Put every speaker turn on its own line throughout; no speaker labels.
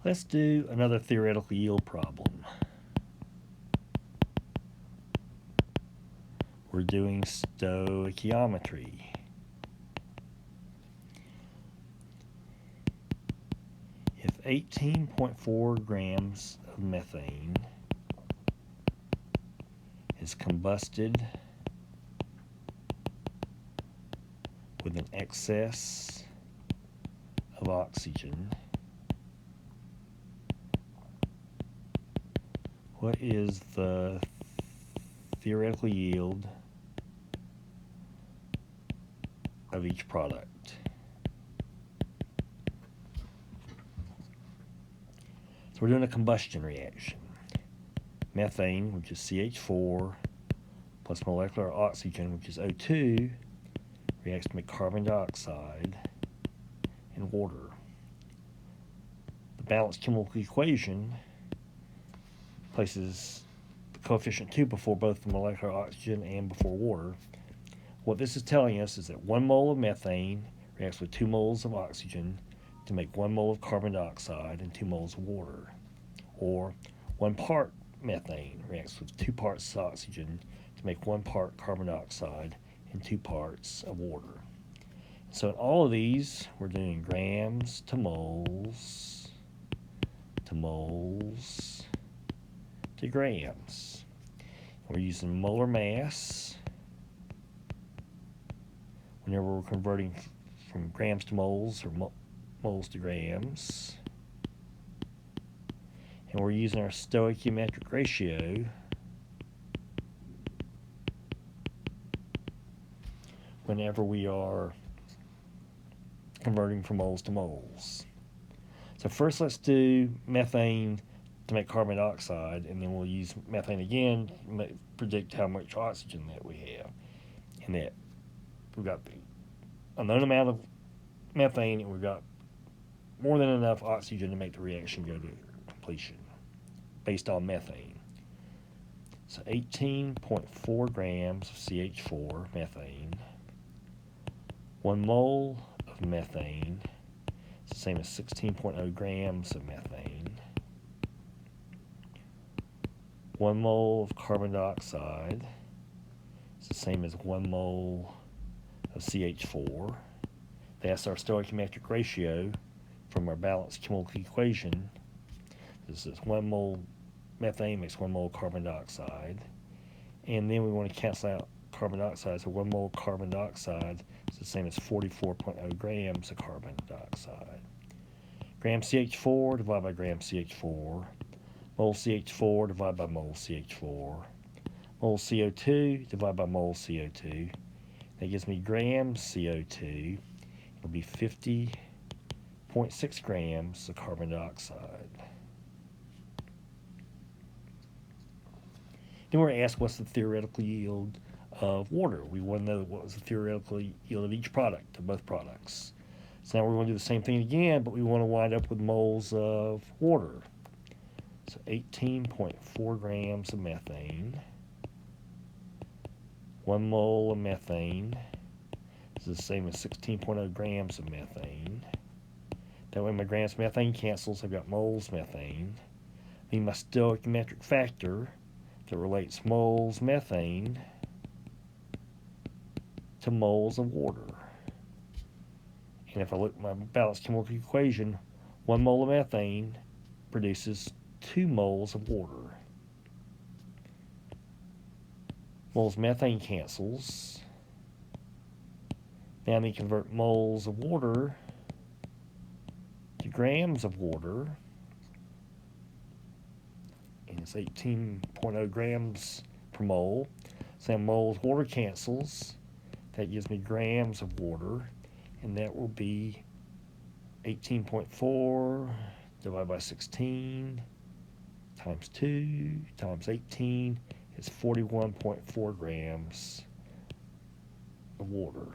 Let's do another theoretical yield problem. We're doing stoichiometry. If 18.4 grams of methane is combusted with an excess of oxygen, what is the theoretical yield of each product? So we're doing a combustion reaction. Methane, which is CH4, plus molecular oxygen, which is O2, reacts to make carbon dioxide and water. The balanced chemical equation places the coefficient 2 before both the molecular oxygen and before water. What this is telling us is that 1 mole of methane reacts with 2 moles of oxygen to make 1 mole of carbon dioxide and 2 moles of water. Or 1 part methane reacts with 2 parts oxygen to make 1 part carbon dioxide and 2 parts of water. So in all of these, we're doing grams to moles to moles to grams. We're using molar mass whenever we're converting from grams to moles or moles to grams. And we're using our stoichiometric ratio whenever we are converting from moles to moles. So first let's do methane to make carbon dioxide, and then we'll use methane again to predict how much oxygen that we have. And that we've got the unknown amount of methane, and we've got more than enough oxygen to make the reaction go to completion based on methane. So 18.4 grams of CH4 methane, 1 mole of methane, it's the same as 16.0 grams of methane, 1 mole of carbon dioxide, it's the same as 1 mole of CH4. That's our stoichiometric ratio from our balanced chemical equation. This is 1 mole methane makes 1 mole carbon dioxide. And then we want to cancel out carbon dioxide, so 1 mole carbon dioxide is the same as 44.0 grams of carbon dioxide. Gram CH4 divided by gram CH4. Mole CH4 divided by mole CH4. Mole CO2 divided by mole CO2. That gives me grams CO2. It'll be 50.6 grams of carbon dioxide. Then we're asked what's the theoretical yield of water. We want to know what was the theoretical yield of each product, of both products. So now we're going to do the same thing again, but we want to wind up with moles of water. So 18.4 grams of methane. 1 mole of methane is the same as 16.0 grams of methane. That way my grams methane cancels. I've got moles methane. I need my stoichiometric factor that relates moles methane to moles of water. And if I look at my balanced chemical equation, 1 mole of methane produces 2 moles of water. Moles methane cancels. Now I need to convert moles of water to grams of water. And it's 18.0 grams per mole. So moles water cancels. That gives me grams of water. And that will be 18.4 divided by 16 times 2 times 18 is 41.4 grams of water.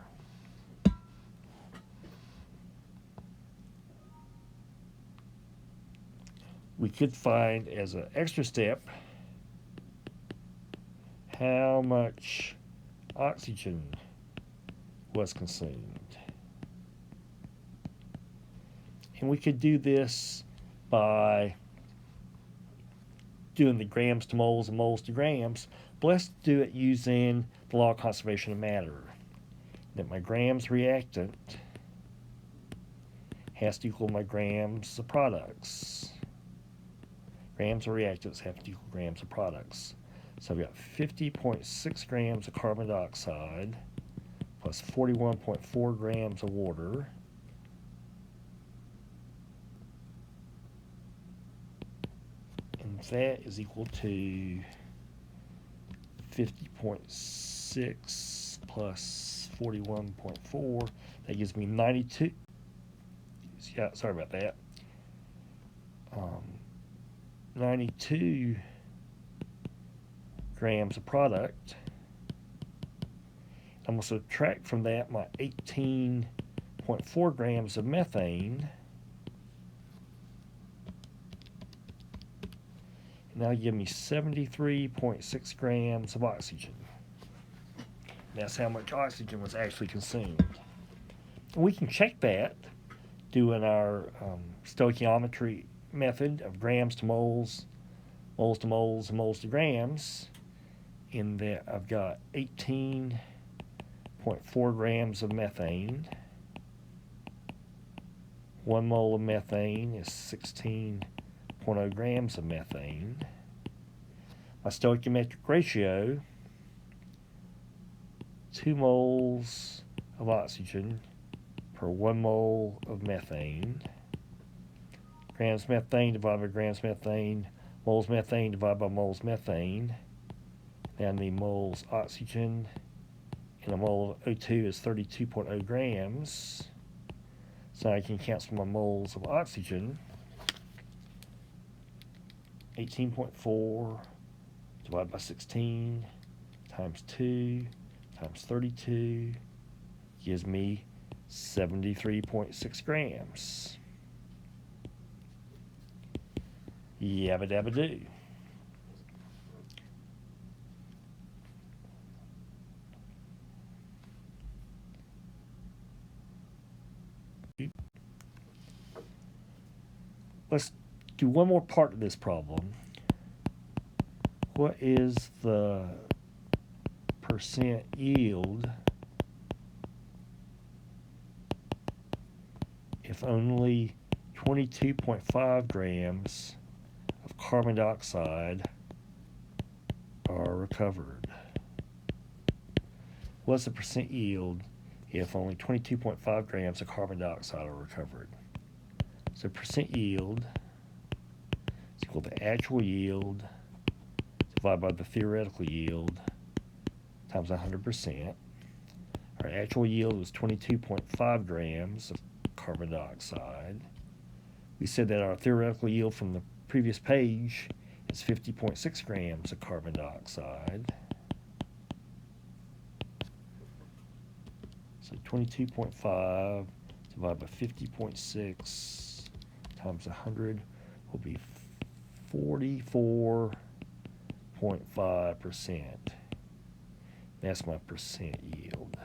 We could find as an extra step how much oxygen was consumed. And we could do this by doing the grams to moles and moles to grams, but let's do it using the law of conservation of matter. That my grams reactant has to equal my grams of products. Grams of reactants have to equal grams of products. So I've got 50.6 grams of carbon dioxide plus 41.4 grams of water. And that is equal to 50.6 plus 41.4. That gives me 92. Yeah, sorry about that. 92 grams of product. I'm going to subtract from that my 18.4 grams of methane. And that'll give me 73.6 grams of oxygen. That's how much oxygen was actually consumed. And we can check that doing our stoichiometry method of grams to moles, moles to moles, and moles to grams. In that I've got 18.4 grams of methane. 1 mole of methane is 16.0 grams of methane. My stoichiometric ratio, 2 moles of oxygen per 1 mole of methane. Grams methane divided by grams methane, moles methane divided by moles methane. Now the moles oxygen, and a mole of O2 is 32.0 grams. So I can cancel my moles of oxygen. 18.4 divided by 16 times 2 times 32 gives me 73.6 grams. Yabba dabba do. Let's do one more part of this problem. What is the percent yield if only 22.5 grams of carbon dioxide are recovered? What's the percent yield if only 22.5 grams of carbon dioxide are recovered? So percent yield is equal to actual yield divided by the theoretical yield times 100%. Our actual yield was 22.5 grams of carbon dioxide. We said that our theoretical yield from the previous page is 50.6 grams of carbon dioxide. So 22.5 divided by 50.6 times 100 will be 44.5%. That's my percent yield.